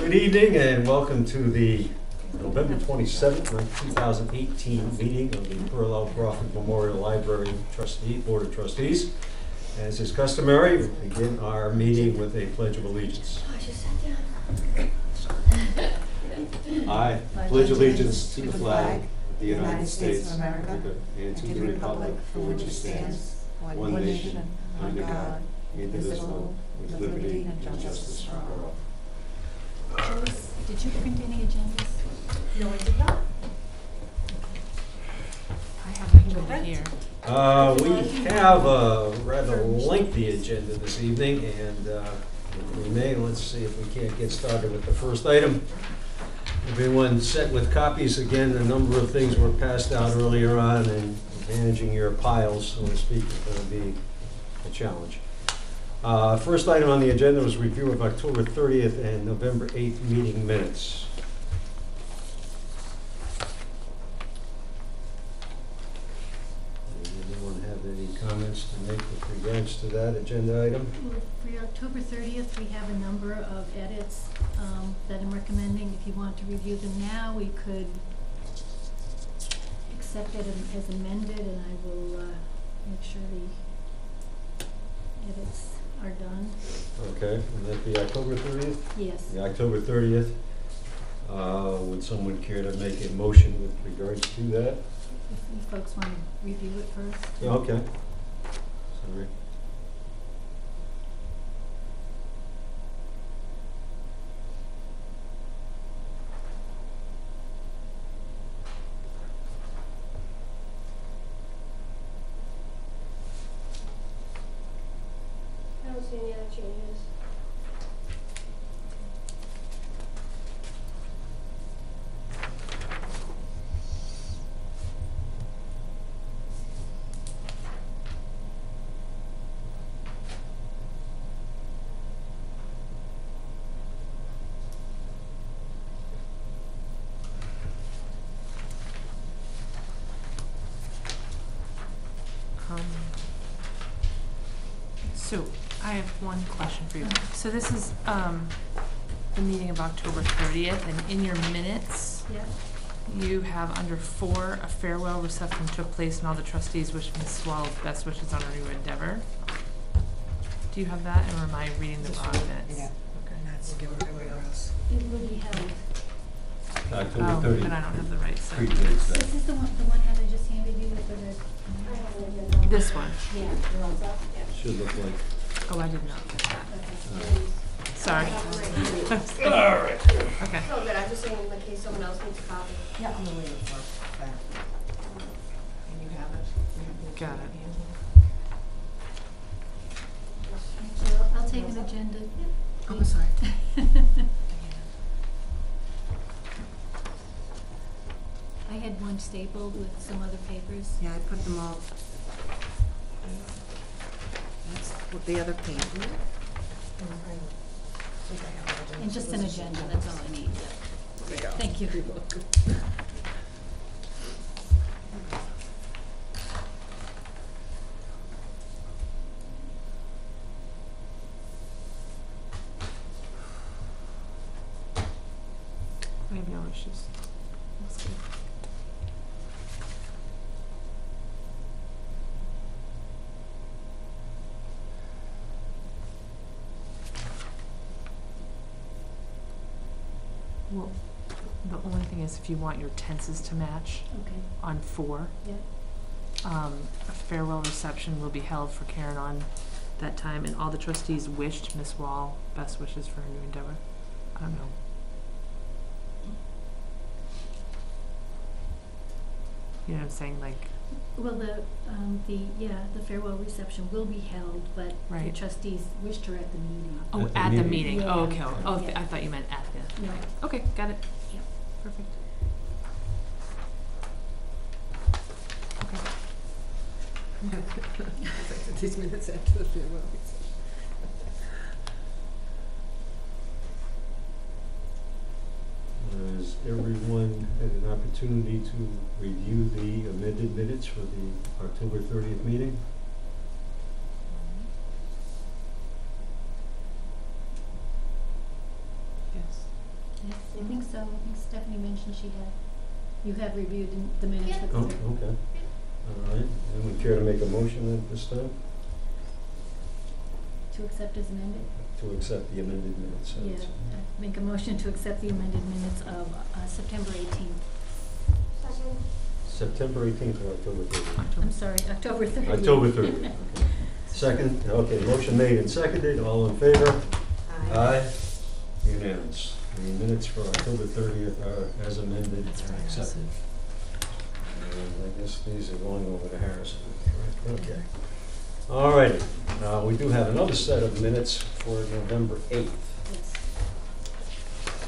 Good evening and welcome to the November 27th, 2018 meeting of the Pearl L. Crawford Memorial Library Board of Trustees. As is customary, we'll begin our meeting with a Pledge of Allegiance. I pledge allegiance to the flag of the United States of America and to the republic for which it stands, one nation, under God, indivisible, with liberty and justice for all. Joyce, did you print any agendas? No, I did not. I have an agenda here. We have a rather lengthy agenda this evening, and if we may, let's see if we can't get started with the first item. Everyone set with copies. Again, a number of things were passed out earlier on, and managing your piles, so to speak, is going to be a challenge. First item on the agenda was review of October 30th and November 8th meeting minutes. Does anyone have any comments to make with regards to that agenda item? Well, for October 30th, we have a number of edits that I'm recommending. If you want to review them now, we could accept it as amended, and I will make sure the edits are done. Okay, and that be October 30th? Yes. The October 30th. Would someone care to make a motion with regards to that? If you folks want to review it first. Yeah, okay. Sorry. I don't see any other changes. So I have one question for you. So this is the meeting of October 30th, and in your minutes, Yeah. you have under 4, a farewell reception took place and all the trustees wish Ms. Swallow's best wishes on her new endeavor. Do you have that, or am I reading the wrong minutes? Yeah. Okay. That's everywhere else. It will be held. October Oh, 30th. but I don't have the right set. Predates that. This is the one that I just handed you for the. I haven't been on. This one. Yeah. You're all set? Yeah. Should look like. Oh, I did not get that. Okay. Sorry. I have it right here. All right. Okay. No, good, I'm just saying in case someone else needs a copy. Yeah, I'm waiting for that. And you have it. You have the Got it. So I'll take an agenda. Oh, I'm sorry. I had one stapled with some other papers. Yeah, I put them all. That's what the other page. And just an agenda, that's all I need. Thank you. I have no issues. That's good. Well, the only thing is if you want your tenses to match Okay, on 4, yeah. a farewell reception will be held for Karen on that time, and all the trustees wished Miss Wall best wishes for her new endeavor. I don't know. You know what I'm saying? Like, Well, the farewell reception will be held, but the Right. trustees wished her at the meeting. oh, At the at the meeting. meeting. Yeah. Oh, okay. Oh, Yeah. I thought you meant at the. No. Okay, got it. Yep. Perfect. Okay. These minutes after the farewell. Has everyone had an opportunity to review the amended minutes for the October 30th meeting? Yes. I think so. I think Stephanie mentioned you had reviewed the minutes with Oh, her. okay. All right. Anyone care to make a motion at this time To accept as amended? to accept the amended minutes? Yeah, make a motion to accept the amended minutes of September 18th. Second. September 18th or October 30th? I'm sorry, October 30th. October 30th. Okay. Second, okay, motion made and seconded, all in favor? Aye. Unanimous. The minutes for October 30th are as amended That's and very accepted. And I guess these are going over to Harrison. Right, okay. All righty. We do have another set of minutes for November 8th. Yes.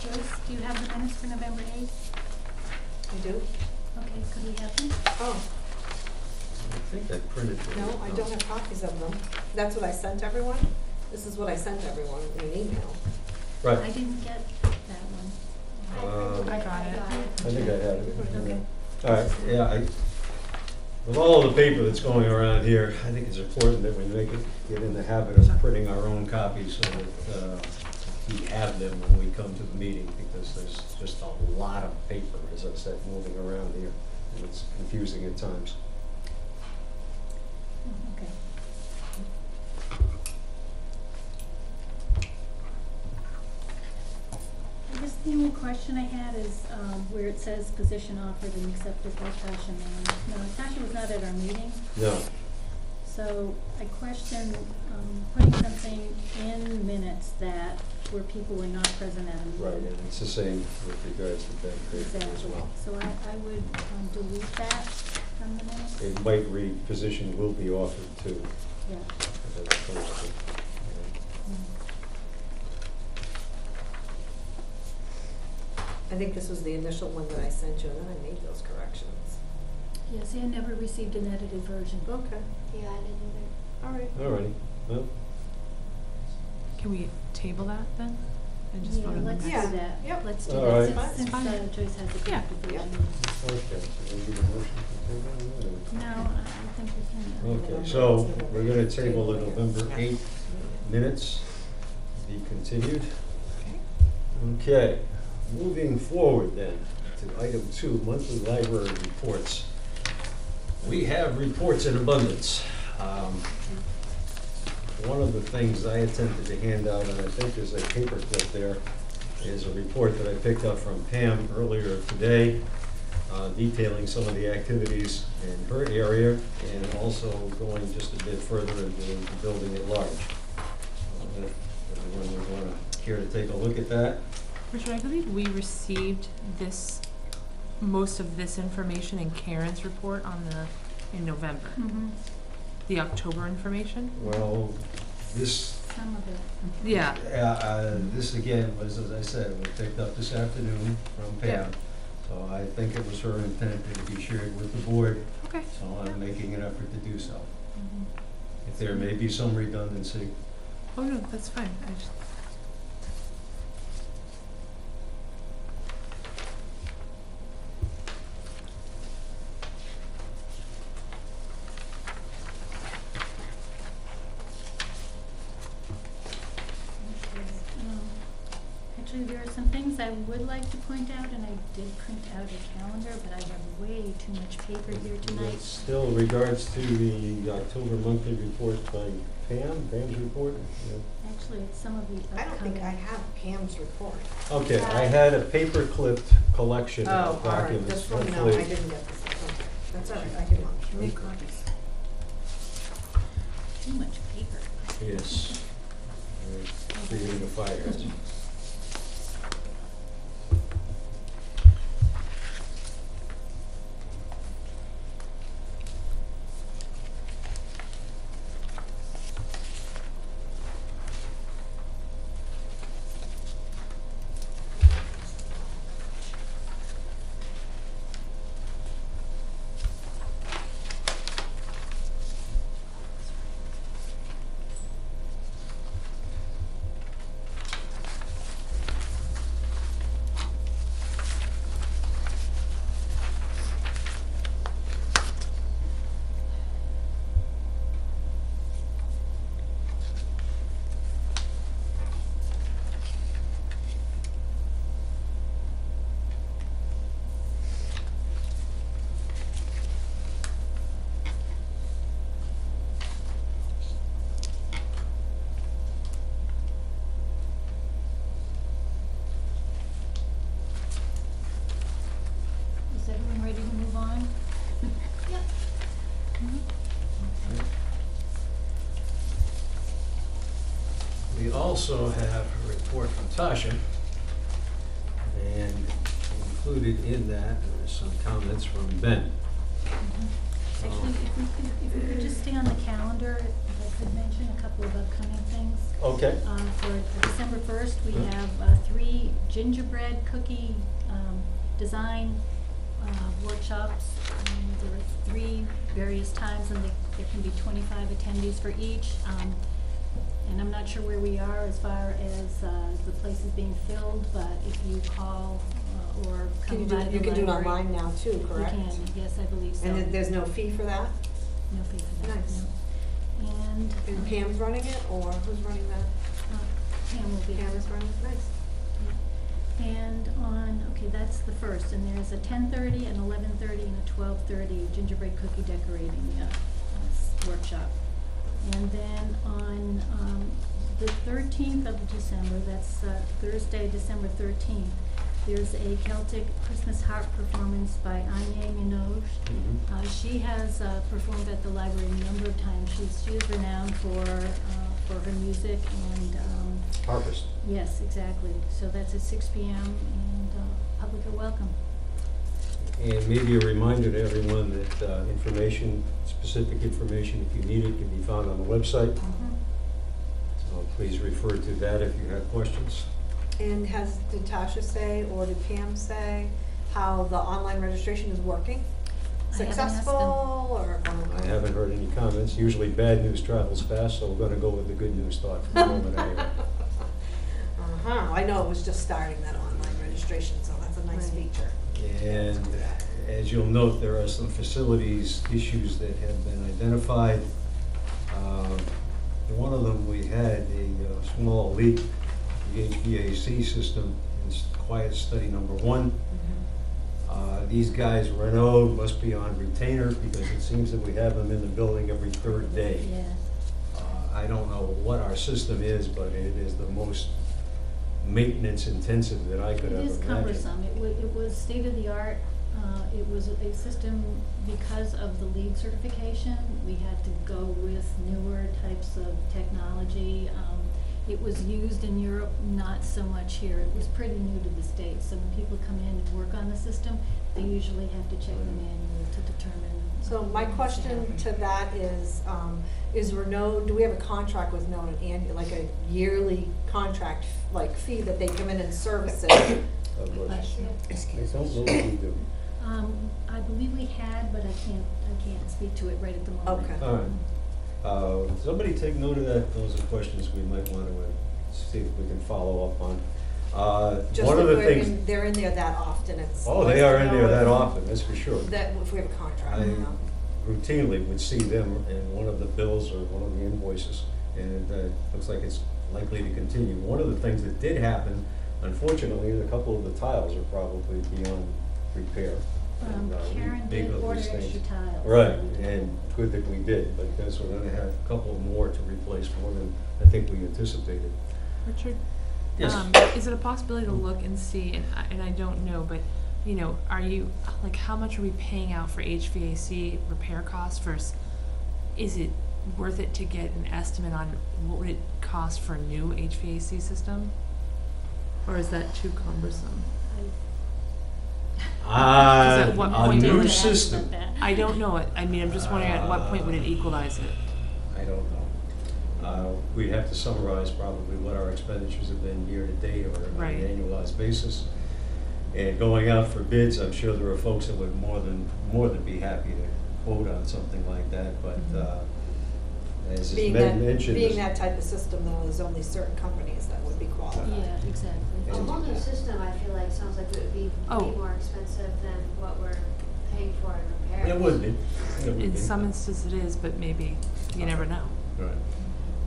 Joyce, do you have the minutes for November 8th? You do? Okay, could we have them? Oh, I think I printed them. no, I don't have copies of them. That's what I sent everyone? This is what I sent everyone in an email. Right. I didn't get that one. I got it. I think I had it. Okay. All right, yeah, with all of the paper that's going around here, I think it's important that we get in the habit of printing our own copies so that we have them when we come to the meeting, because there's just a lot of paper, as I said, moving around here, and it's confusing at times. Oh, okay. I guess the only question I had is where it says position offered and accepted by Tasha Mann. No, Tasha was not at our meeting, No, so I question putting something in minutes that where people were not present at a meeting. right, and it's the same with regards to Ben Craig as Exactly. well. So I would delete that from the minutes. It might read, position will be offered to, Yeah. as opposed to. I think this was the initial one that I sent you, and then I made those corrections. Yes, I never received an edited version. Okay, Yeah, I didn't either. all right. All righty, well, Can we table that then? And just Yeah, vote on the let's do next? Yeah. that. Yep. Let's do All that right. since Fine. Joyce has the Yeah. corrected Yep. version. okay, so we need a motion to table that, or? No, I think we can. Okay, so we're gonna table the November 8th minutes, be continued. Okay, moving forward then to item 2, monthly library reports. We have reports in abundance. One of the things I attempted to hand out, and I think there's a paper clip there, is a report that I picked up from Pam earlier today, detailing some of the activities in her area, and also going just a bit further into the building at large. If everyone would want to care to take a look at that. Richard, I believe we received most of this information in Karen's report in November. Mhm. The October information? Well, this, Some of it. Yeah. this again was, as I said, was picked up this afternoon from Pam. Yeah. So I think it was her intent to be shared with the board, Okay. so I'm making an effort to do so. Mhm. If there may be some redundancy, Oh, no, that's fine. I just, Actually, there are some things I would like to point out, and I did print out a calendar, but I have way too much paper here but tonight. still regards to the October monthly report by Pam's report. Yeah. Actually, it's some of the I don't think I upcoming. have Pam's report. Okay, I had a paper clipped collection Oh, of all right, documents. this one, no, I Hopefully- didn't get this, okay, that's all right, I can make copies. Too much paper. Yes. Creating a fire hazard. also have a report from Tasha, and included in that are some comments from Ben. Actually, if we could just stay on the calendar, if I could mention a couple of upcoming things. Okay. For December 1st, we Mhm. have 3 gingerbread cookie design workshops. There are 3 various times, and there can be 25 attendees for each. And I'm not sure where we are as far as the places being filled, but if you call or Can you come by do, the you can do it library- online now too, correct? You can, yes, I believe so. And there's no fee for that? No fee for that, Nice. no. And. And Pam's running it, or who's running that? Pam will be. Pam is running it, nice. Yeah. And okay, that's the first, and there's a 10:30, an 11:30, and a 12:30 gingerbread cookie decorating workshop. And then on the 13th of December, that's Thursday, December 13th, there's a Celtic Christmas harp performance by Anya Minogue. She has performed at the library a number of times. She is renowned for her music and Harvest. yes, exactly. So that's at 6 p.m. and public are welcome. And maybe a reminder to everyone that specific information, if you need it, can be found on the website. So please refer to that if you have questions. And did Tasha say, or did Pam say, how the online registration is working? I haven't asked them. Successful, or? I haven't heard any comments. Usually bad news travels fast, so we're gonna go with the good news thought for the moment anyway. I know it was just starting that online registration, so that's a nice Right. feature. And as you'll note, there are some facilities issues that have been identified. One of them, we had a small leak, the HVAC system, in quiet study number 1. These guys, Renault, must be on retainer because it seems that we have them in the building every 3rd day. Yeah. I don't know what our system is, but it is the most maintenance intensive that I could It ever is imagine. cumbersome. It was state of the art. It was a system, because of the LEED certification, we had to go with newer types of technology. It was used in Europe, not so much here. It was pretty new to the States. So when people come in and work on the system, they usually have to check the manual to determine. So my what's question happening. to that is Renault, do we have a contract with Renault, like a yearly contract, like fee that they come in and service it? Of course. Bless you. I don't know what we do. I believe we had, but I can't speak to it right at the moment. Okay. All right. Somebody take note of that. Those are questions we might want to see if we can follow up on. Just One that of the we're things. they're in there that often, it's. Oh, they nice are to in know there that if- often, that's for sure. That if we have a contract, I you know. routinely would see them in one of the bills or one of the invoices, and it looks like it's likely to continue. One of the things that did happen, unfortunately, is a couple of the tiles are probably beyond repair. And, we Karen big did of order these things. extra tiles. Right, and good that we did, because we're gonna have a couple more to replace, more than I think we anticipated. Richard? Yes. Is it a possibility to look and see, and I don't know, but, you know, are you, like, how much are we paying out for HVAC repair costs versus, is it worth it to get an estimate on what would it cost for a new HVAC system? Or is that too cumbersome? at what A point new would it- system, I don't know it, I mean, I'm just wondering at what point would it equalize it? I don't know. We'd have to summarize probably what our expenditures have been year to date or on Right. an annualized basis. And going out for bids, I'm sure there are folks that would more than be happy to quote on something like that, but, as is Being mentioned. being that type of system, though, there's only certain companies that would be qualified. Yeah, exactly. A whole new system, I feel like, sounds like it would be Oh. way more expensive than what we're paying for in repairs. It would be. It would In be. some instances it is, but maybe, you never know. Right.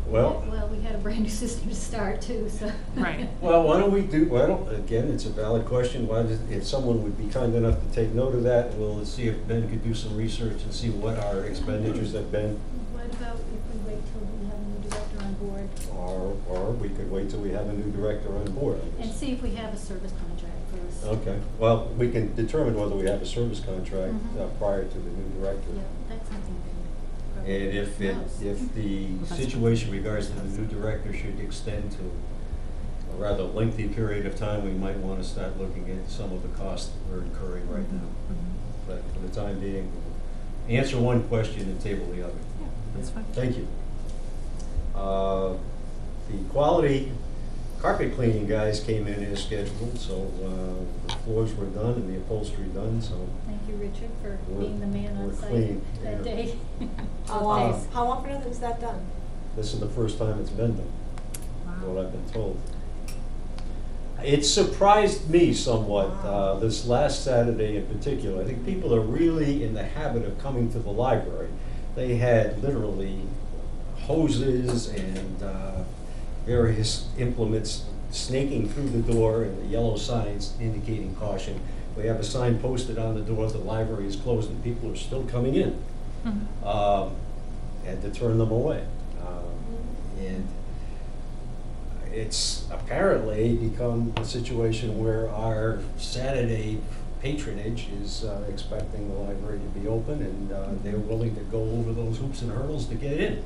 Well, Well, we had a brand new system to start too, so. Right. well, why don't we do, again, it's a valid question, if someone would be kind enough to take note of that, we'll see if Ben could do some research and see what our expenditures have been, What about if we wait till we have a new director on board or we could wait till we have a new director on board, I and guess. see if we have a service contract first? Okay, well, we can determine whether we have a service contract Mhm. prior to the new director. Yeah, that's something we can And if the Well, that's situation regards to the new director should extend to a rather lengthy period of time, we might want to start looking at some of the costs that we're incurring right now. But for the time being, we'll answer one question and table the other. Yeah, that's fine. Thank you. The quality carpet cleaning guys came in as scheduled, so the floors were done and the upholstery done, so Thank you, Richard, for We're- being the man on we're site clean, that yeah. day. How Both often, days. how often is that done? this is the first time it's been done, Wow. what I've been told. It surprised me somewhat, Wow. this last Saturday in particular. I think people are really in the habit of coming to the library. They had literally hoses and various implements snaking through the door and the yellow signs indicating caution. We have a sign posted on the door, the library is closed, and people are still coming in. Mhm. Had to turn them away. And it's apparently become a situation where our Saturday patronage is expecting the library to be open, and they're willing to go over those hoops and hurdles to get in.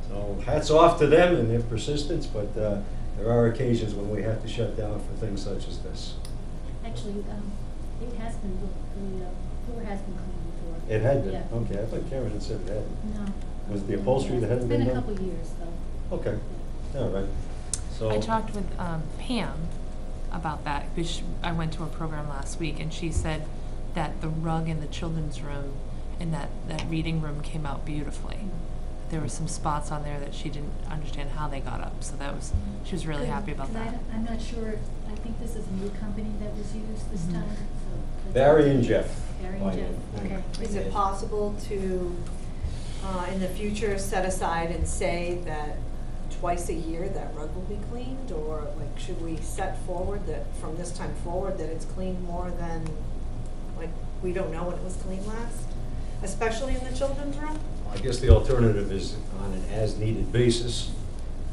So hats off to them and their persistence, but there are occasions when we have to shut down for things such as this. Actually, it has been, the floor has been cleaned before. It had been, Yeah. okay, I thought Karen had said it hadn't. No. Was it the upholstery that hadn't been It's done? been a couple years, though. Okay, all right. So I talked with Pam about that because I went to a program last week and she said that the rug in the children's room and that reading room came out beautifully. There were some spots on there that she didn't understand how they got up, so she was really happy about Because that. I'm not sure, I think this is a new company that was used this Mhm. time, so. Barry and Jeff. Barry by and Jeff, name. okay. Is it possible to, in the future, set aside and say that twice a year that rug will be cleaned? Or like, should we set forward that from this time forward that it's cleaned more than, like, we don't know when it was cleaned last? Especially in the children's room? I guess the alternative is on an as-needed basis.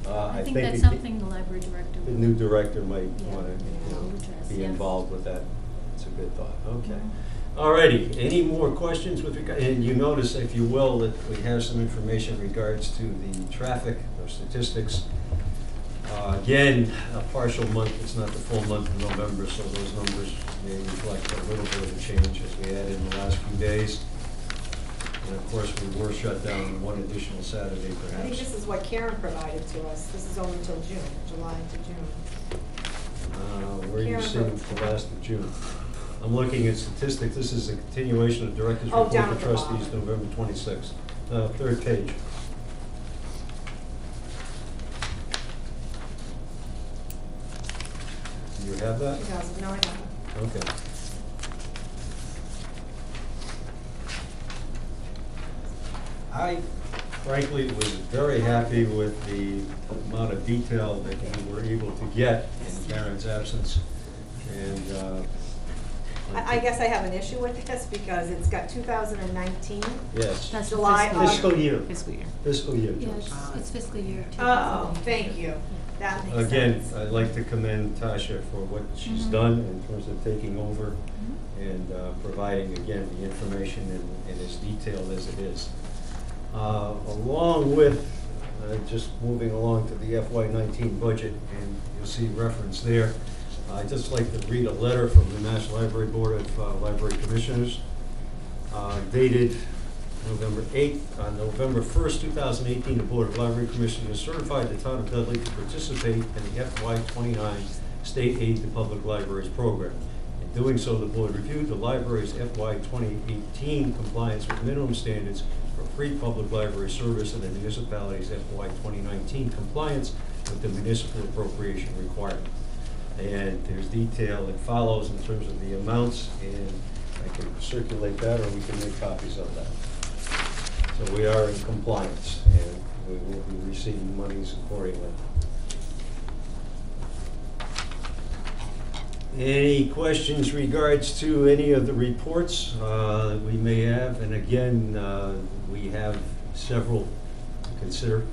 I think that's it- something the library director. The new director might Yeah. want Yeah. to be Yeah. involved with that. It's a good thought, okay. Mhm. All righty, any more questions with regard, and you notice, if you will, that we have some information in regards to the traffic or statistics. Again, a partial month, it's not the full month of November, so those numbers may reflect a little bit of a change as we add in the last few days. And of course, we were shut down one additional Saturday I think perhaps. this is what Karen provided to us. This is only until June, July to June. Where are you Karen seeing wrote- the last of June? I'm looking at statistics. This is a continuation of Director's Oh, Report down to at the Trustees, bottom. November 26th. Third page. Do you have that? 2009, I haven't. Okay. I frankly was very happy with the amount of detail that we were able to get in Karen's absence. And I guess I have an issue with this because it's got 2019. yes, That's the July, fiscal year, Fiscal year. fiscal year, Yeah, Joyce. it's fiscal year two. Oh, thank you. That makes sense. Again, I'd like to commend Tasha for what she's Mhm. done in terms of taking over Mhm. and providing, again, the information and as detailed as it is. Along with, just moving along to the FY19 budget, and you'll see reference there, I'd just like to read a letter from the National Library Board of Library Commissioners dated November 8th. On November 1st, 2018, the Board of Library Commissioners certified the town of Dudley to participate in the FY29 State Aid to Public Libraries Program. In doing so, the board reviewed the library's FY 2018 compliance with minimum standards for free public library service and the municipality's FY 2019 compliance with the municipal appropriation requirement. And there's detail that follows in terms of the amounts, and I can circulate that, or we can make copies of that. So we are in compliance, and we will be receiving monies accordingly. Any questions regards to any of the reports that we may have? And again, we have several to consider.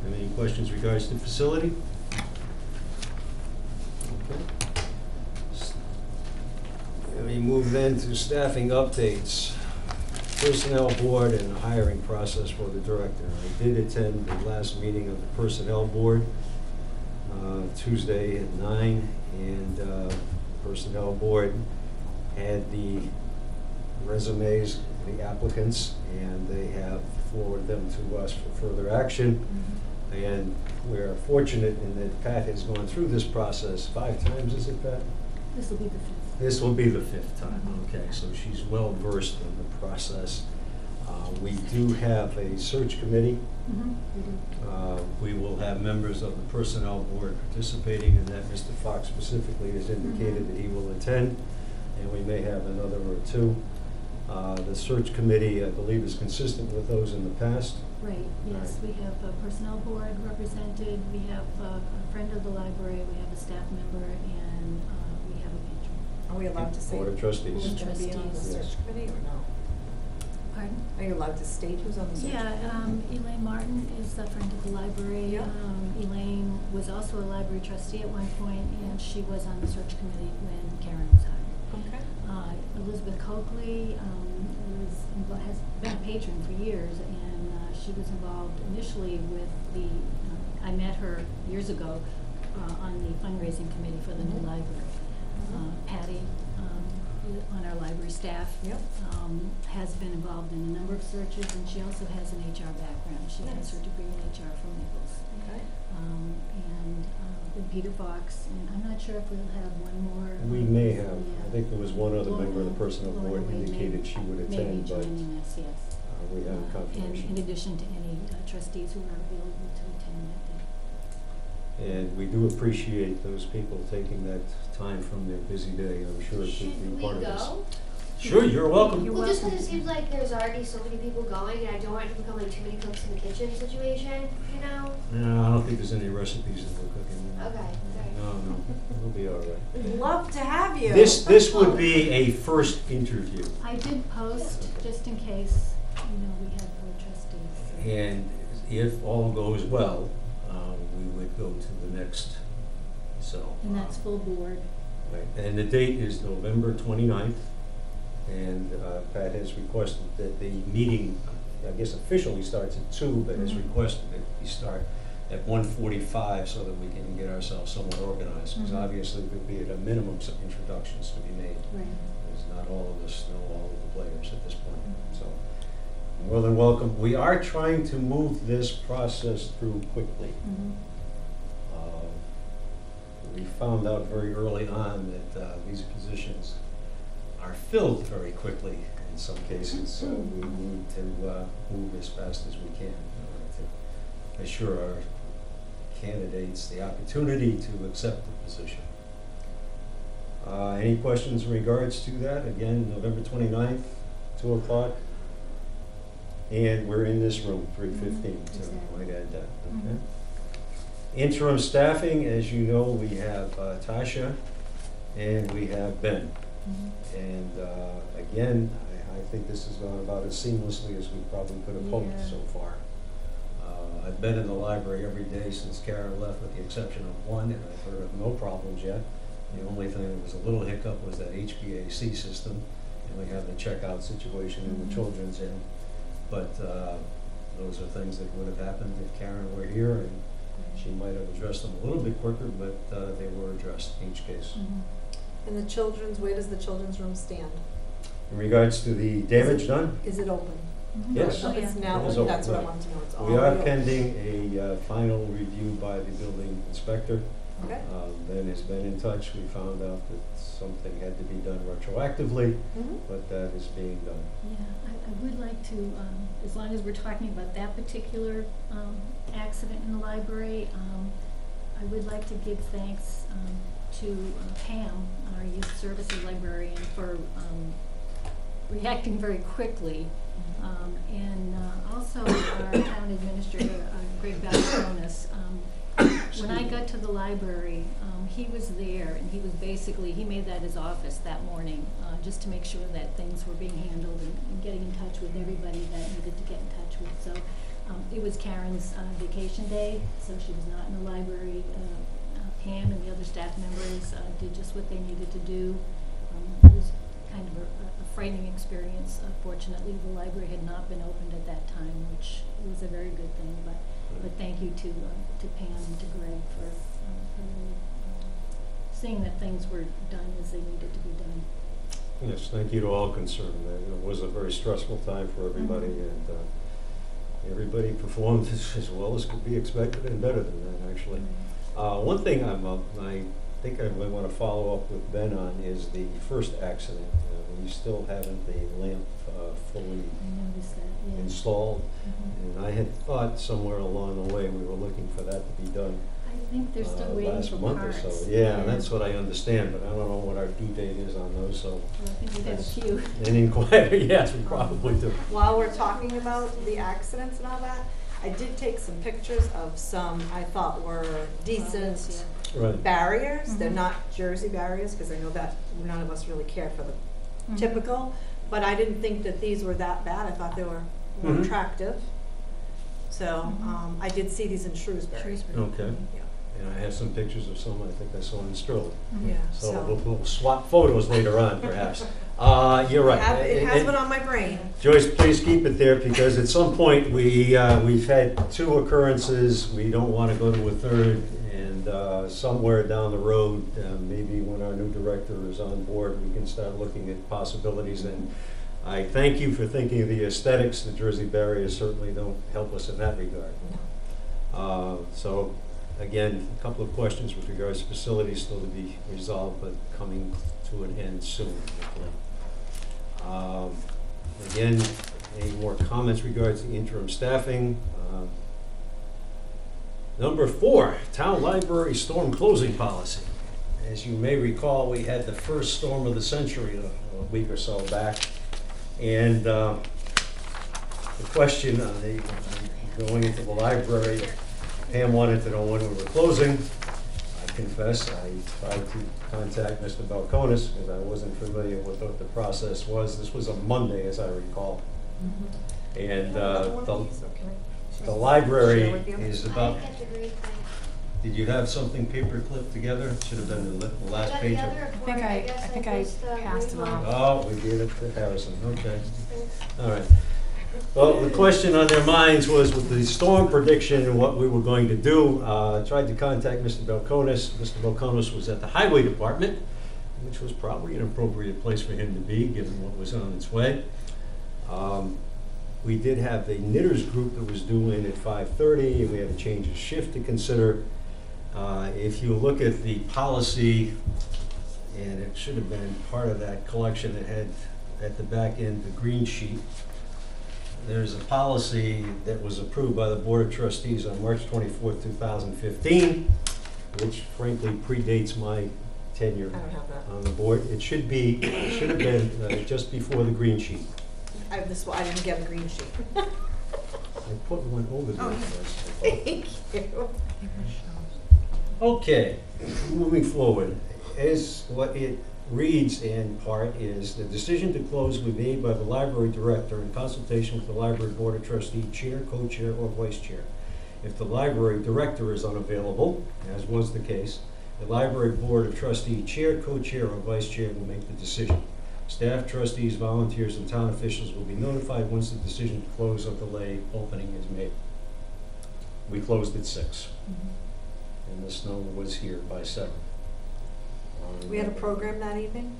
Have any questions regards to facility? Okay. Let me move then to staffing updates. Personnel Board and the hiring process for the director. I did attend the last meeting of the Personnel Board, Tuesday at 9, and the Personnel Board had the resumes of the applicants, and they have forwarded them to us for further action. And we're fortunate in that Pat has gone through this process 5 times, is it, Pat? This will be the 5th. This will be the 5th time, okay, so she's well versed in the process. We do have a search committee. We will have members of the Personnel Board participating in that. Mr. Fox specifically has indicated that he will attend, and we may have another or 2. The search committee, I believe, is consistent with those in the past. Right, yes, we have a Personnel Board represented, we have a friend of the library, we have a staff member, and we have a patron. Are we allowed to say Board of Trustees. who's going to be on the Trustees. search committee or no? Pardon? Are you allowed to state who's on the search committee? Yeah, Elaine Martin is a friend of the library. Yeah. Elaine was also a library trustee at one point, and she was on the search committee when Karen was hired. Okay. Elizabeth Coakley has been a patron for years, and she was involved initially with the, I met her years ago on the fundraising committee for the new library. Patty, on our library staff, Yep. has been involved in a number of searches, and she also has an HR background. She has Nice. her degree in HR from Naples. Okay. And then Peter Fox, and I'm not sure if we'll have one more. We may have, Yeah. I think there was one other member of the Lorna- Personnel Lorna Board Wade indicated may- she would may be attend, but joining us, yes. we haven't And confirmation. in addition to any trustees who are available to attend that day. And we do appreciate those people taking that time from their busy day, I'm sure, to Should be we part of this. go? Sure, you're welcome. You're Well, just because welcome. it seems like there's already so many people going, and I don't want it to become like too many cooks in the kitchen situation, you know? No, I don't think there's any recipes that we're cooking. Okay, great. No, we'll be all right. We'd love to have you. This would be a first interview. I did post, just in case, we have more trustees. And if all goes well, we would go to the next, so. And that's full board. Right, and the date is November 29th, and Pat has requested that the meeting, I guess officially starts at 2, but has Mhm. requested that we start at 1:45 so that we can get ourselves somewhat organized, because Mhm. obviously there'd be at a minimum some introductions to be made, Right. because not all of us know all of the players at this point, so. More than welcome. We are trying to move this process through quickly. We found out very early on that these positions are filled very quickly in some cases, so we need to move as fast as we can in order to assure our candidates the opportunity to accept the position. Any questions in regards to that? Again, November 29th, 2 o'clock. And we're in this room, 315, so Exactly. I might add that, okay? Mhm. Interim staffing, as you know, we have Tasha and we have Ben. And again, I think this has gone about as seamlessly as we probably could have hoped Yeah. so far. I've been in the library every day since Karen left, with the exception of one, and I've heard of no problems yet. The only thing that was a little hiccup was that HVAC system, and we have the checkout situation in the Mhm. children's inn. But those are things that would have happened if Karen were here, and she might have addressed them a little bit quicker, but they were addressed in each case. And the children's, where does the children's room stand? In regards to the damage done, Is it open? Yes. Oh, It's yeah. now, It is open, that's what I right. wanted to know, it's all. we are open. pending a final review by the building inspector. Okay. Ben has been in touch. We found out that something had to be done retroactively, Mhm. but that is being done. Yeah, I would like to, as long as we're talking about that particular accident in the library, I would like to give thanks to Pam, our youth services librarian, for reacting very quickly. And also our town administrator, Greg Bastonis. When I got to the library, he was there, and he made that his office that morning, just to make sure that things were being handled and getting in touch with everybody that needed to get in touch with. So it was Karen's vacation day, so she was not in the library. Pam and the other staff members did just what they needed to do. It was kind of a frightening experience. Fortunately, the library had not been opened at that time, which was a very good thing. But thank you to Pam and to Greg for really, seeing that things were done as they needed to be done. Yes, thank you to all concerned. It was a very stressful time for everybody, and everybody performed as well as could be expected, and better than that, actually. One thing I think I might want to follow up with Ben on is the first accident. We still haven't the lamp fully I noticed that, yeah. installed, Mhm. and I had thought somewhere along the way we were looking for that to be done I think they're still waiting last for month parts. or so. Yeah, that's what I understand, but I don't know what our due date is on those, so. Well, I think we've had a few. An inquiry, yes, we probably do. While we're talking about the accidents and all that, I did take some pictures of some I thought were decent Right. barriers. They're Mhm. not Jersey barriers, because I know that none of us really care for the Mhm. typical, but I didn't think that these were that bad. I thought they were more Mhm. attractive. So, Mhm. I did see these in Shrewsbury. Shrewsbury. Okay. Yeah. And I have some pictures of some I think I saw in Sterling. Mhm. Yeah, So we'll swap photos later on, perhaps. You're right. It has And- been on my brain. Joyce, please keep it there, because at some point, we've had 2 occurrences, we don't want to go to a third, and somewhere down the road, maybe when our new director is on board, we can start looking at possibilities. And I thank you for thinking of the aesthetics. The Jersey barriers certainly don't help us in that regard. So, again, a couple of questions with regards to facilities still to be resolved, but coming to an end soon, hopefully. Again, any more comments regards the interim staffing? Number 4, town library storm closing policy. As you may recall, we had the first storm of the century a week or so back. And the question, going into the library, Pam wanted to know when we were closing. I confess, I tried to contact Mr. Balcones because I wasn't familiar with what the process was. This was a Monday, as I recall. And the library is about, I didn't get the green thing. did you have something paper clipped together? Should have been the last Got page. the other report, I guess think I missed the passed green them one. out. Oh, we gave it to Harrison, okay. All right. Well, the question on their minds was with the storm prediction and what we were going to do. I tried to contact Mr. Balcones. Mr. Balcones was at the Highway Department, which was probably an appropriate place for him to be, given what was on its way. We did have a knitters group that was due in at 5:30, and we had a change of shift to consider. If you look at the policy, and it should have been part of that collection that had at the back end the green sheet, there's a policy that was approved by the Board of Trustees on March 24th, 2015, which frankly predates my tenure I don't have that. on the board. It should have been just before the green sheet. I didn't get a green sheet. I put one over there. Oh, first. Thank you. Okay, moving forward, as what it reads in part is the decision to close will be made by the library director in consultation with the library board of trustee, chair, co-chair, or vice chair. If the library director is unavailable, as was the case, the library board of trustee, chair, co-chair, or vice chair will make the decision. Staff, trustees, volunteers, and town officials will be notified once the decision to close or delay opening is made. We closed at 6, and the snow was here by 7. We had a program that evening?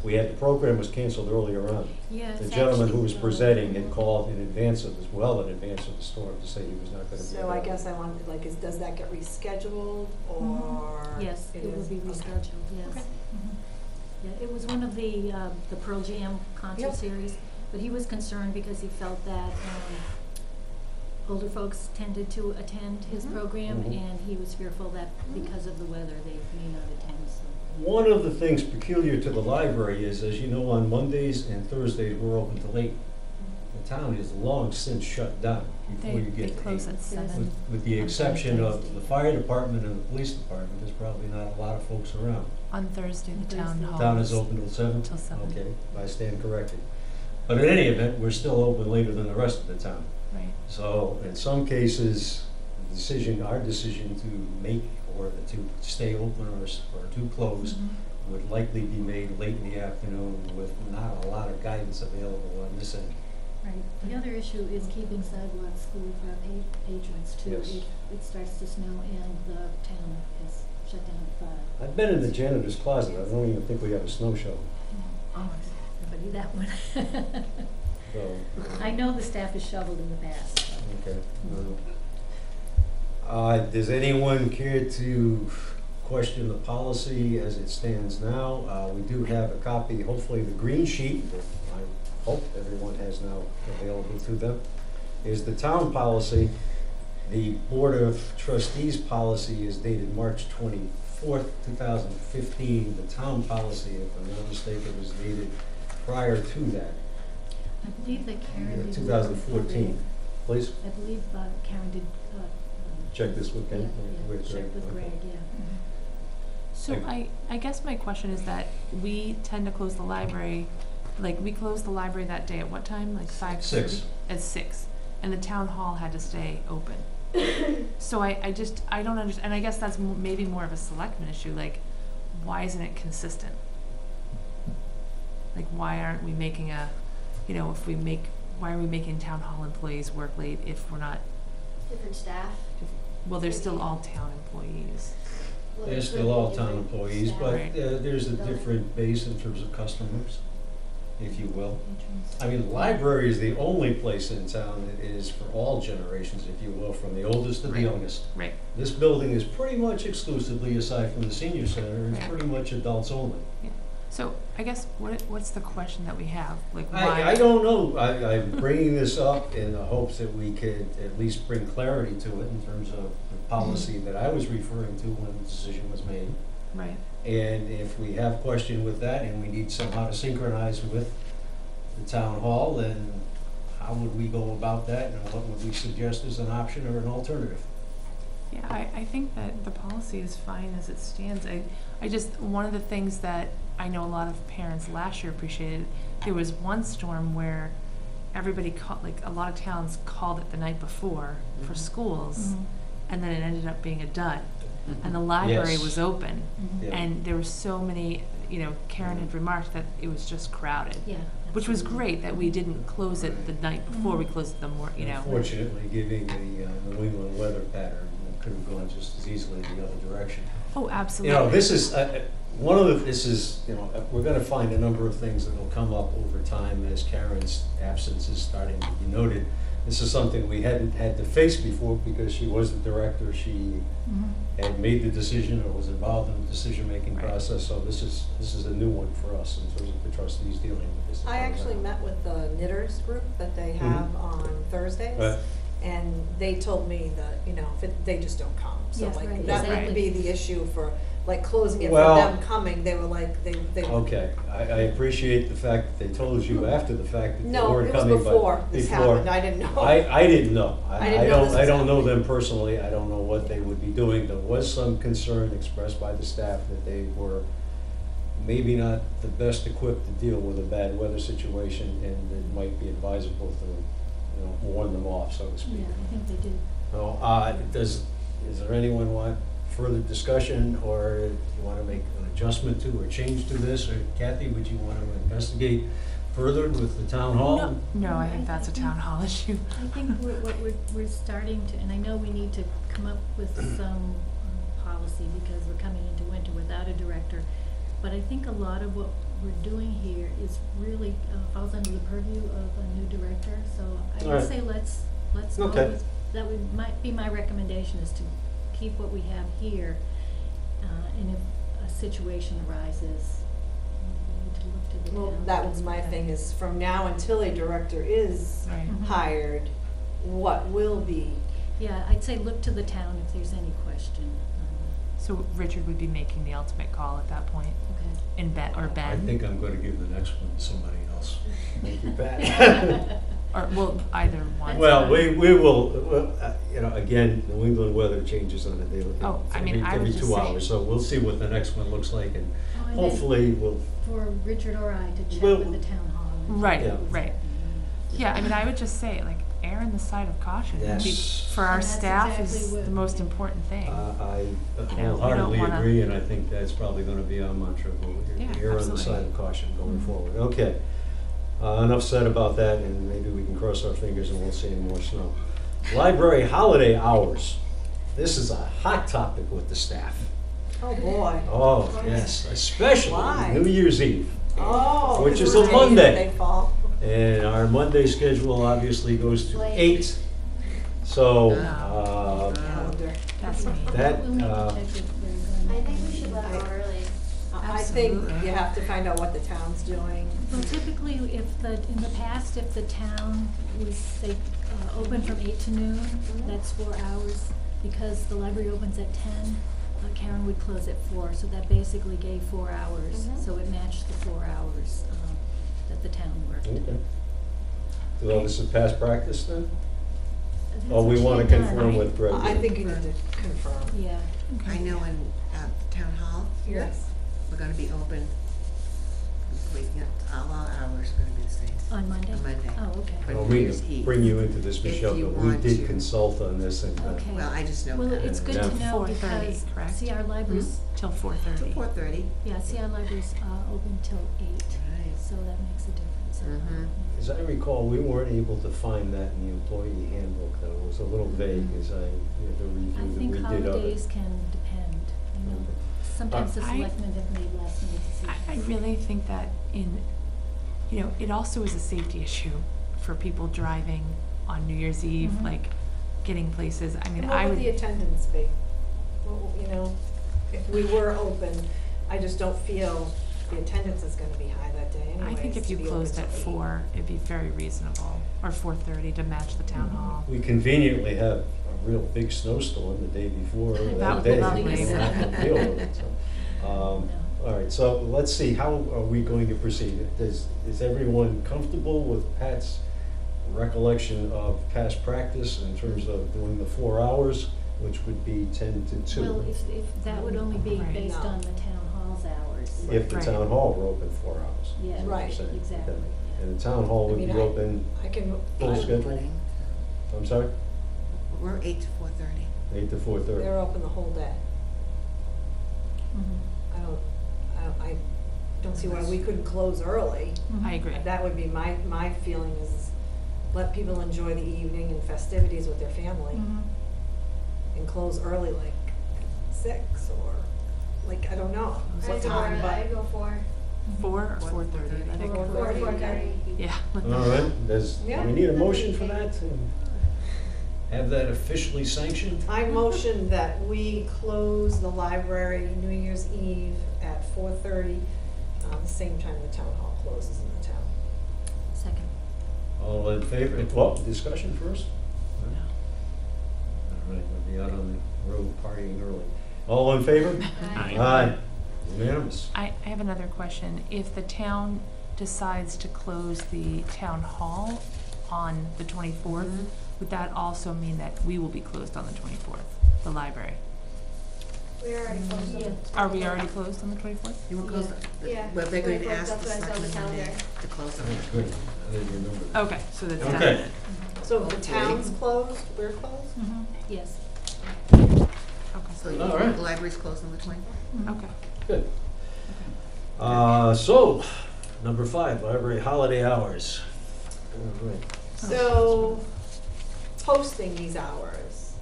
The program was canceled earlier on. Yes. The gentleman who was actually, presenting had called in advance of, in advance of the storm to say he was not gonna be So available. I guess I wanted, does that get rescheduled, or? Yes, it will is? be Okay. rescheduled, yes. Okay. Mhm. Yeah, it was one of the Pearl Jam concert Yep. series, but he was concerned because he felt that, older folks tended to attend his Mhm. program, Mhm. and he was fearful that because of the weather, they may not attend, so. One of the things peculiar to the library is, as you know, on Mondays and Thursdays, we're open till 8. The town is long since shut down before you They get to close 8. at 7. With the on exception of Thursday. the fire department and the police department, there's probably not a lot of folks around. On Thursday, the town hall. Town is open till 7? Till 7. Okay, I stand corrected. But in any event, we're still open later than the rest of the town. Right. So in some cases, our decision to make or to stay open or to close would likely be made late in the afternoon with not a lot of guidance available on this end. Right. The other issue is keeping sidewalks cool for our patrons too. Yes. If it starts to snow and the town has shut down at 5. I've been in the janitor's closet, I don't even think we have a snow shovel. Oh, everybody that one. So, I know the staff has shoveled in the past. So. okay. Does anyone care to question the policy as it stands now? We do have a copy, hopefully the green sheet, that I hope everyone has now available to them, is the town policy. The Board of Trustees policy is dated March 24th, 2015. The town policy, if I'm not mistaken, was dated prior to that, I believe that Karen did. 2014. Please, I believe Karen did. check this with Ken. Yeah, check with Greg, yeah. So I guess my question is that we tend to close the library, like we closed the library that day at what time? Like 5:30? 6. At 6, and the town hall had to stay open. So I don't understand, and I guess that's maybe more of a selectman issue, like, why isn't it consistent? Like, why aren't we making why are we making town hall employees work late if we're not, Different staff. well, they're still all town employees. Well, They're there still could all be town different employees, staff. but Right. there's a different base in terms of customers, if you will. Patrons. I mean, the library is the only place in town that is for all generations, if you will, from the oldest to the Right. youngest. Right. This building is pretty much exclusively, aside from the senior center, it's Right. pretty much adults only. So I guess what's the question that we have? Like, why? I don't know, I'm bringing this up in the hopes that we could at least bring clarity to it in terms of the policy that I was referring to when the decision was made. Right. And if we have question with that and we need somehow to synchronize with the town hall, then how would we go about that and what would we suggest as an option or an alternative? Yeah, I think that the policy is fine as it stands. I just, one of the things that I know a lot of parents last year appreciated, there was one storm where everybody called, like a lot of towns called it the night before for Mhm. schools, Mhm. and then it ended up being a dud. And the library Yes. was open, Mhm. Yeah. and there were so many, Karen had remarked that it was just crowded. Yeah. Which was absolutely. great that we didn't close it the night before, we closed it the Unfortunately, given the New England weather pattern, it could have gone just as easily the other direction. Oh, absolutely. You know, this is, we're gonna find a number of things that will come up over time as Karen's absence is starting to be noted. This is something we hadn't had to face before because she was the director, she Mhm. had made the decision or was involved in the decision-making Right. process, so this is a new one for us in terms of the trustees dealing with this. I actually met with the knitters group that they have on Thursdays. Right. And they told me that, they just don't come. So Yes, like, right, that exactly. wouldn't be the issue for, like, closing it for Well- them coming. They were like, they. Okay, I appreciate the fact that they told you after the fact that they No, weren't it was coming, but before this before. happened. I didn't know. I didn't know. I didn't know this I was don't know happening. them personally. I don't know what they would be doing. There was some concern expressed by the staff that they were maybe not the best equipped to deal with a bad weather situation, and it might be advisable to, warn them off, so to speak. Yeah, I think they did. So, is there anyone want further discussion, or do you want to make an adjustment to or change to this? Or Kathy, would you want to investigate further with the town hall? No, I I think that's a think- town hall issue. I think we're starting to, and I know we need to come up with some policy because we're coming into winter without a director. But I think a lot of what we're doing here is really falls under the purview of a new director. So I All would right. say let's go Okay. with, might be my recommendation is to keep what we have here. And if a situation arises, we need to look to the Well, town. that was my thing, is from now until a director is Right. Mhm. hired, what will be? Yeah, I'd say look to the town if there's any question. So Richard would be making the ultimate call at that point, Okay. and Ben. I think I'm going to give the next one to somebody else. Thank you, Pat. Or, well, either one. Well, we will, again, New England weather changes on a daily, Oh, I mean, I every would just 2 say- hours, so we'll see what the next one looks like, and Oh, and then hopefully we'll, For Richard or I to check Well, with the town hall. and Right, Yeah. right. Yeah, I mean, I would just say, like, err on the side of caution. Yes. For our And that's staff exactly is what- the most important thing. I You know, you wholeheartedly don't wanna- agree, and I think that's probably gonna be our mantra, Yeah, err on the absolutely. side of caution going Mhm. forward. Okay. Enough said about that, and maybe we can cross our fingers and we'll see more snow. Library holiday hours. This is a hot topic with the staff. Oh, boy. Oh, yes, especially Why? New Year's Eve. Oh. Which this is a the day Monday. that They fall. And our Monday schedule obviously goes to Late. 8. So, Calendar. That's me. That, We'll need to uh, check if they're I going think we should let them out early. I think Absolutely. you have to find out what the town's doing. Well, typically, in the past, if the town was, say, open from 8 to noon, that's 4 hours. Because the library opens at 10, Karen would close at 4, so that basically gave 4 hours. Mhm. So it matched the 4 hours that the town worked. okay. So this is past practice then? That's Oh, we what want to she had done, confirm right? with Greg. I think you need to confirm. Yeah. I know in town hall here, Yes. we're gonna be open, all our hours are gonna be the same. On Monday? On Monday. Oh, okay. For Well, New we Year's Eve. bring you into this, If Michelle, you but we want did to. consult on this and, Okay. Well, I just know Well, that. it's good Yeah. to know 4:30, because, correct? see, our libraries, Till Till 4:30. 4:30. yeah, see, our libraries open till 8, Right. so that makes a difference. Mhm. as I recall, we weren't able to find that in the employee handbook, though. It was a little vague as I, the I review that we think did of it. holidays can depend, I know, sometimes the I- selectmen have made last minute decisions. I really think that it also is a safety issue for people driving on New Year's Eve, Mhm. like getting places. I mean, And I what would would. the attendance be? If we were open, I just don't feel the attendance is gonna be high that day anyways. I think if to you be open closed till at 8. 4, it'd be very reasonable, or 4:30 to match the town hall. We conveniently have a real big snowstorm the day before That that would day. be lovely. We don't have to deal with it, so. No. All right, so let's see, how are we going to proceed? Is everyone comfortable with Pat's recollection of past practice in terms of doing the 4 hours, which would be 10 to 2? Well, if that would only be Right. based No. on the town hall's hours. If the Right. town hall were open 4 hours. Yeah, is what you're Right. saying. exactly, Okay. yeah. And the town hall would I be mean, open, I can, full I- schedule? I'm sorry, We're 8 to 4:30. 8 to 4:30. they're open the whole day. Mhm. I don't see why we couldn't close early. Mhm. I agree. That would be my feeling is let people enjoy the evening and festivities with their family Mhm. and close early, like 6 or, like, I don't know what I'd go time, early. I'd but. go 4. 4 or 4:30. Let it go. 4:30. Yeah. All right, Yeah. we need a motion for that? Have that officially sanctioned? I motion that we close the library New Year's Eve at 4:30, the same time the town hall closes in the town. Second. All in favor? Well, discussion first? All right, we'll be out on the road partying early. All in favor? Aye. Unanimous. I have another question. If the town decides to close the town hall on the 24th, would that also mean that we will be closed on the 24th, the library? We're already closed. Yeah. Are we already closed on the 24th? You will close, Yeah. well, they're going to We're ask the closed. That's what I saw on the selectmen Monday calendar. to close them. Oh, good. I didn't remember that. Okay, so that's done. Okay. So if the Okay. town's closed, we're closed? Mhm. Yes. Okay. So you All think right. the library's closed on the 24th? Mhm. Okay. Good. So, number 5, library holiday hours. All right. So, posting these hours,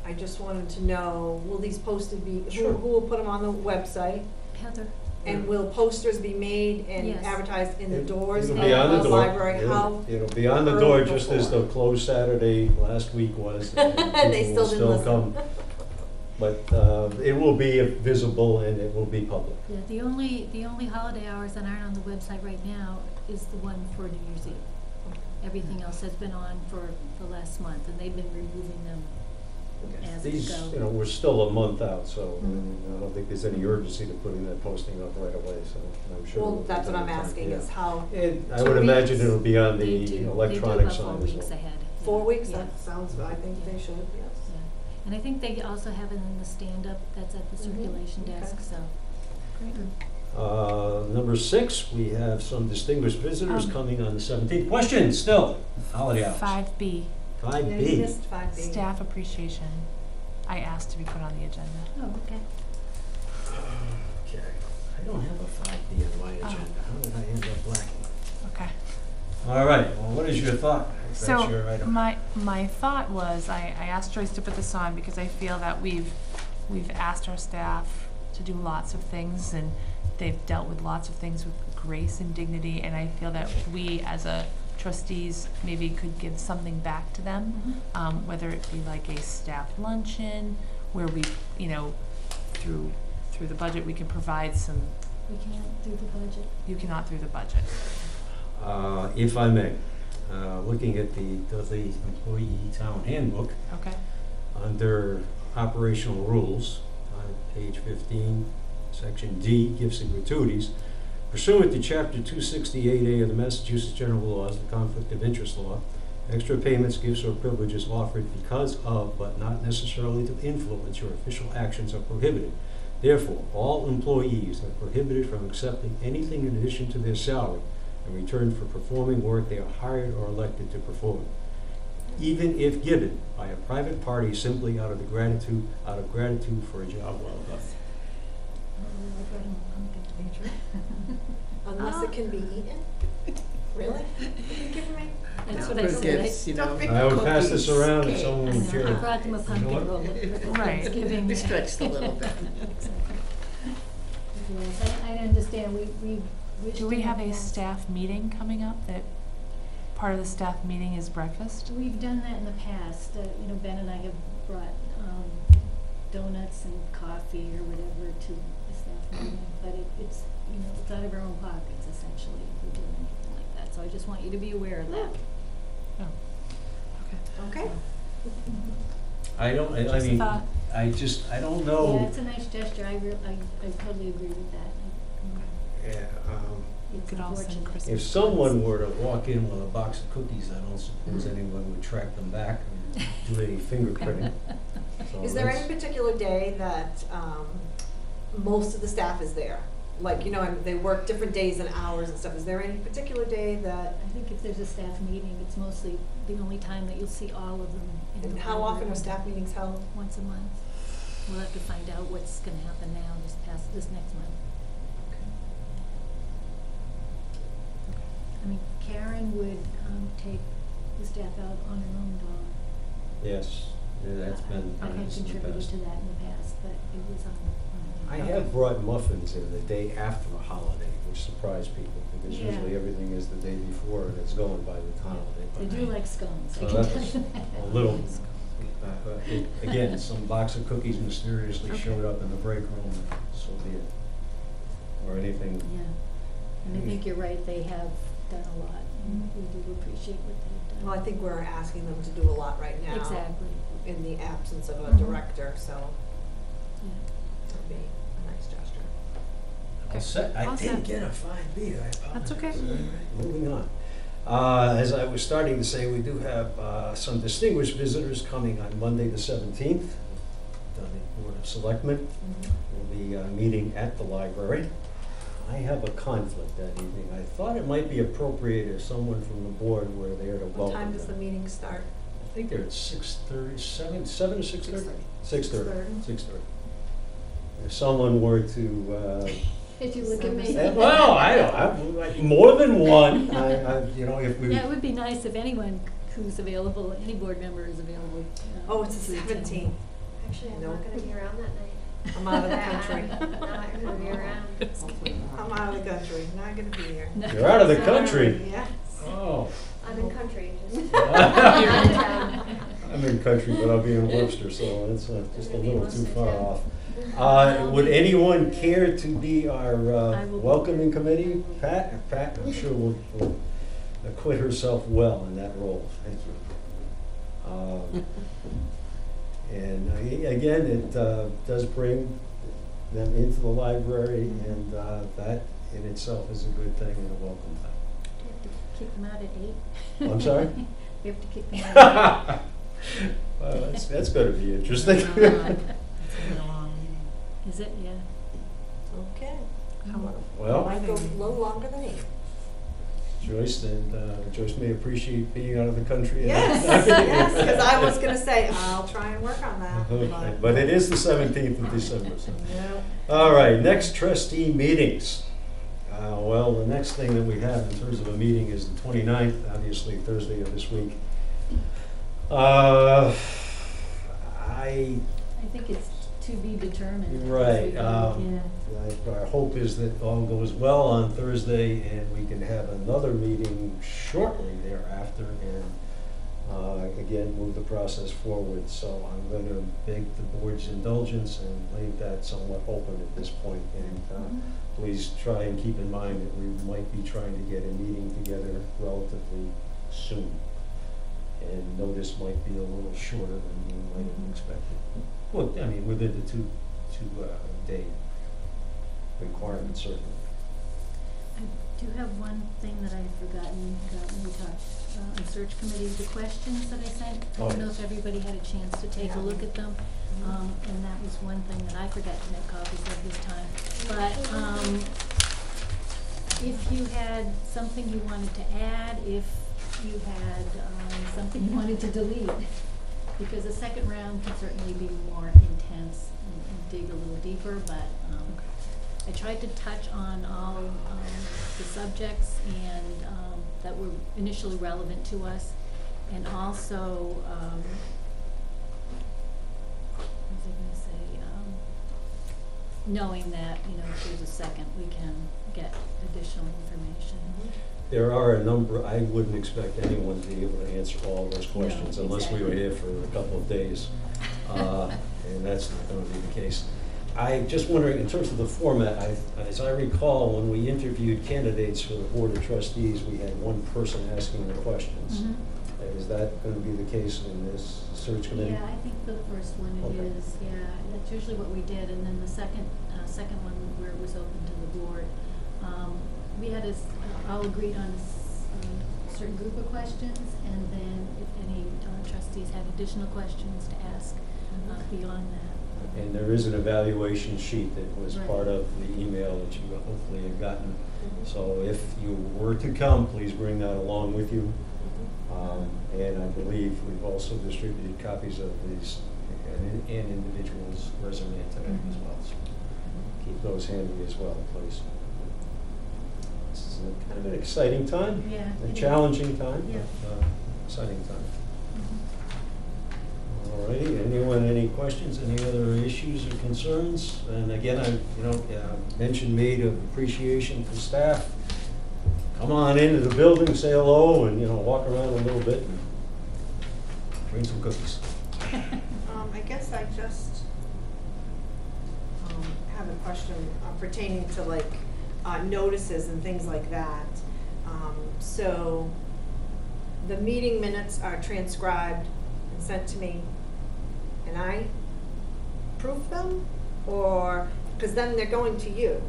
I just wanted to know, will these posted be, Sure. who will put them on the website? Heather? And will posters be made and Yes. advertised in the doors It'll of be on the the door. library? How? It'll be on the early door, just as the before? closed Saturday last week was. They People will still didn't listen. come. But it will be visible and it will be public. Yeah, the only holiday hours that aren't on the website right now is the one for New Year's Eve. Everything else has been on for the last month, and they've been removing them as we These, go. you know, we're still a month out, so Mhm. I don't think there's any urgency to putting that posting up right away, so I'm sure. Well, it'll be that's what done I'm in time, asking, yeah. is how, I 2 would imagine weeks? it'll be on They the do electronic about sign 4 as weeks well. ahead. 4 weeks? Yeah. That sounds, I think Yeah. they should, yes. Yeah. And I think they also have it in the stand-up that's at the Mhm. circulation Okay. desk, so. Number 6, we have some distinguished visitors Um, coming on the 17th. Questions still? Holiday hours. 5B. 5B. Yeah, you missed 5B. Staff appreciation. I asked to be put on the agenda. Oh, okay. Okay, I don't have a 5B on my Oh. agenda. How did I end up lacking? Okay. All right, well, what is your thought? If that's your So item. my thought was I asked Joyce to put this on because I feel that we've asked our staff to do lots of things and they've dealt with lots of things with grace and dignity, and I feel that we as a trustees maybe could give something back to them, whether it be like a staff luncheon where we, through the budget we can provide some. We can't do the budget. You cannot through the budget. If I may, looking at the Dudley Employee Town Handbook, Okay. under operational rules, on page 15, section D, gifts and gratuities, pursuant to chapter 268A of the Massachusetts General Laws, the Conflict of Interest Law, extra payments, gifts, or privileges offered because of, but not necessarily to influence your official actions are prohibited. Therefore, all employees are prohibited from accepting anything in addition to their salary in return for performing work they are hired or elected to perform, even if given by a private party simply out of gratitude for a job well done. Unless it can be eaten? Really? You giving me? That's No, what I for said. gifts, you know. I would pass this Cookies, around if cake. someone I would know, care. I brought them a pumpkin what? roll for Right. Thanksgiving. We stretched a little bit. Exactly. Yes, I understand, we wish Do to we have a more. staff meeting coming up that part of the staff meeting is breakfast? We've done that in the past, Ben and I have brought, donuts and coffee or whatever to the staff meeting, but it's, it's out of our own pockets essentially if we do anything like that, so I just want you to be aware of that. Oh. Okay. Okay. I don't, I Just a mean, thought. I don't know. Yeah, it's a nice gesture, I totally agree with that. Yeah, You It's could all send unfortunate. Christmas if someone were to walk in with a box of cookies, I don't suppose anyone would track them back and do any fingerprinting. So Is there that's- any particular day that most of the staff is there? Like, they work different days and hours and stuff. Is there any particular day that, I think if there's a staff meeting, it's mostly the only time that you'll see all of them. in and the how often library. are staff meetings held? Once a month. We'll have to find out what's gonna happen now, this next month. I mean, Karen would, take the staff out on her own dog. Yes, yeah, that's been. I had in the contributed past. to that in the past, but it was on. I have brought muffins in the day after a holiday, which surprised people, because Yeah. usually everything is the day before and it's going by the holiday. They but do like scones, I So can that tell was you that. a little, again, some box of cookies mysteriously Okay. showed up in the break room, and so be it. Or anything. Yeah, and I think you're right, they have done a lot, and we do appreciate what they've done. Well, I think we're asking them to do a lot right now. Exactly, In the absence of a Mhm. director, so yeah. it'll be a nice gesture. All set. I All didn't set. get a 5B, I apologize. That's okay. All right, moving on. As I was starting to say, we do have some distinguished visitors coming on Monday the 17th. The Board of Selectmen will be meeting at the library. I have a conflict that evening. I thought it might be appropriate if someone from the board were there to welcome What time does the them. meeting start? I think they're at 6:30, 7 or 6:30? 6:30. 6:30. If someone were to, Did you look at me? well, I'm like more than one. If we. Yeah, it would be nice if anyone who's available, any board member is available. Oh, it's the to attend. 17th. Actually, I'm Nope. not gonna be around that night. I'm out of the I'm country. not gonna be around. I'm out of the country, not gonna be here. No. You're out of the country. Yes. Oh. I'm in country, just. I'm Out of town. in country, but I'll be in Webster, so it's just a little too far off. I'll Would be- anyone care to be our I will be. welcoming committee? Pat, I'm sure will acquit herself well in that role. Thank you. And again, it does bring them into the library, and that in itself is a good thing and a welcome thing. We have to kick them out at 8. I'm sorry? We have to kick them out at Well, that's gonna be interesting. It's been a long meeting. 8. Is it? Yeah. Okay. How- Well, Might go a little longer than 8. Joyce, and Joyce may appreciate being out of the country. Yes, yes, because I was gonna say, I'll try and work on that, Okay, but it is the 17th of December, so. No. All right, next trustee meetings. Well, the next thing that we have in terms of a meeting is the 29th, obviously Thursday of this week. I, I think it's to be determined. Right, Yeah. our hope is that all goes well on Thursday and we can have another meeting shortly thereafter and again, move the process forward. So I'm going to beg the board's indulgence and leave that somewhat open at this point. And please try and keep in mind that we might be trying to get a meeting together relatively soon. And notice might be a little shorter than we might have expected. Well, I mean, within the two day requirement, certainly. I do have one thing that I had forgotten when we talked on search committee, the questions that I sent. I don't know if everybody had a chance to take a look at them. And that was one thing that I forgot to make copies of this time. But if you had something you wanted to add, if you had something you wanted to delete, because the second round can certainly be more intense and dig a little deeper, but I tried to touch on all the subjects and that were initially relevant to us, and also what was I going to say? Knowing that if there's a second, we can get additional information. There are a number, I wouldn't expect anyone to be able to answer all those questions No, unless we were exactly. here for a couple of days. And that's not going to be the case. I just wondering, in terms of the format, as I recall, when we interviewed candidates for the Board of Trustees, we had one person asking the questions. Is that going to be the case in this search committee? Yeah, I think the first one it Okay. is, yeah, that's usually what we did, and then the second one where it was open to the board, we had all agreed on a certain group of questions, and then if any trustees had additional questions to ask beyond that. And there is an evaluation sheet that was Right. part of the email that you hopefully have gotten. So if you were to come, please bring that along with you. And I believe we've also distributed copies of these and individuals' resume tonight as well. So keep those handy as well, please. This is kind of an exciting time, Yeah, a it is. challenging time, Yeah. but exciting time. All righty, anyone, any questions, any other issues or concerns? And again, I mention made of appreciation for staff. Come on into the building, say hello, and, walk around a little bit and bring some cookies. I guess I just have a question pertaining to notices and things like that. So the meeting minutes are transcribed and sent to me, and I proof them, or, because then they're going to you.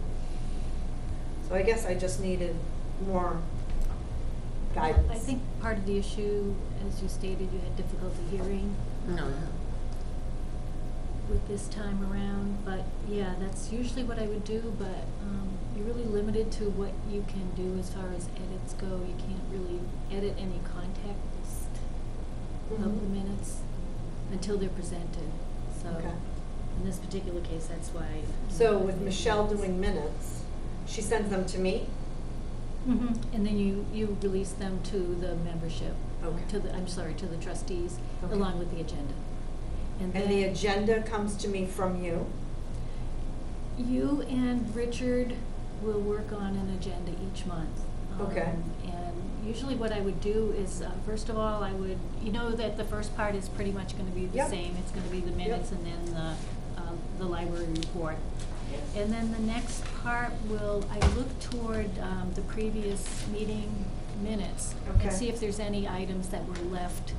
So I guess I just needed more guidance. I think part of the issue, as you stated, you had difficulty hearing. No. With this time around, but yeah, that's usually what I would do, but you're really limited to what you can do as far as edits go. You can't really edit any context of the minutes until they're presented. So Okay. in this particular case, that's why. So with Michelle doing minutes, she sends them to me? And then you release them to the membership, Okay. to the trustees, Okay. along with the agenda. And the agenda comes to me from you? You and Richard will work on an agenda each month. Okay. And usually what I would do is, first of all, that the first part is pretty much gonna be the Yep. same. It's gonna be the minutes and then the library report. And then the next part I look toward the previous meeting minutes Okay. and see if there's any items that were left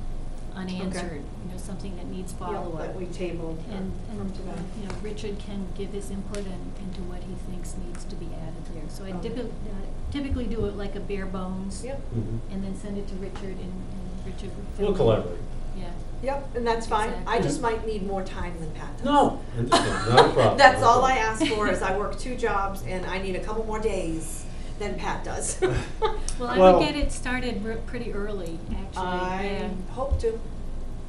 unanswered, something that needs follow-up. That we tabled And from today. Richard can give his input into what he thinks needs to be added there. So I Okay. typically do it like a bare bones. Yep. And then send it to Richard, and Richard would fill We'll in. collaborate. Yeah. Yep, and that's fine. I Exactly. just might need more time than Pat does. No, understand, not a problem. That's not a all I problem. ask for, is I work 2 jobs and I need a couple more days than Pat does. Well, I Well- would get it started pretty early, actually, I and, hope to.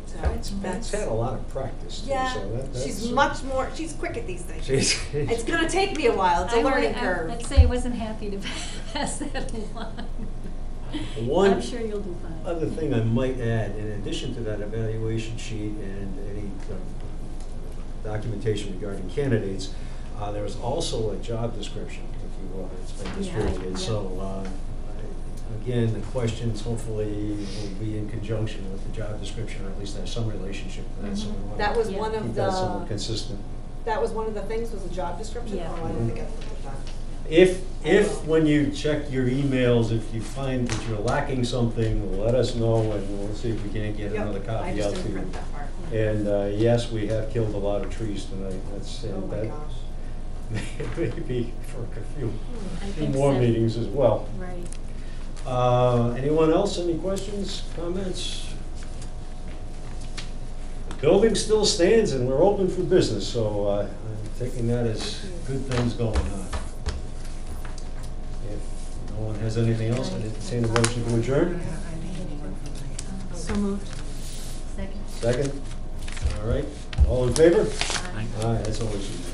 So Pat's had a lot of practice too, Yeah, so that's. she's much more, she's quick at these things. She's. It's gonna take me a while, it's a learning curve. Let's say I wasn't happy to pass that along. One I'm sure you'll do fine. other thing I might add, in addition to that evaluation sheet and any documentation regarding candidates, there was also a job description, if you will, it's been Yeah, distributed. yeah. So, again, the questions hopefully will be in conjunction with the job description, or at least have some relationship to that, so we wanna That was Yeah. one keep of that somewhat the, consistent. that was one of the things, was the job description? Yeah. Oh, I didn't get to look at that. If when you check your emails, if you find that you're lacking something, let us know, and we'll see if we can't get Yep, another I copy just out to didn't you. print that part. And yes, we have killed a lot of trees tonight. That's, Oh my that gosh. may be for a few I think more so. meetings as well. Right. Anyone else, any questions, comments? The building still stands and we're open for business, so I'm taking that as good things going on. If no one has anything else, I entertain a motion to adjourn. So moved. Second. Second? All right, all in favor? Aye. Aye, that's always easy.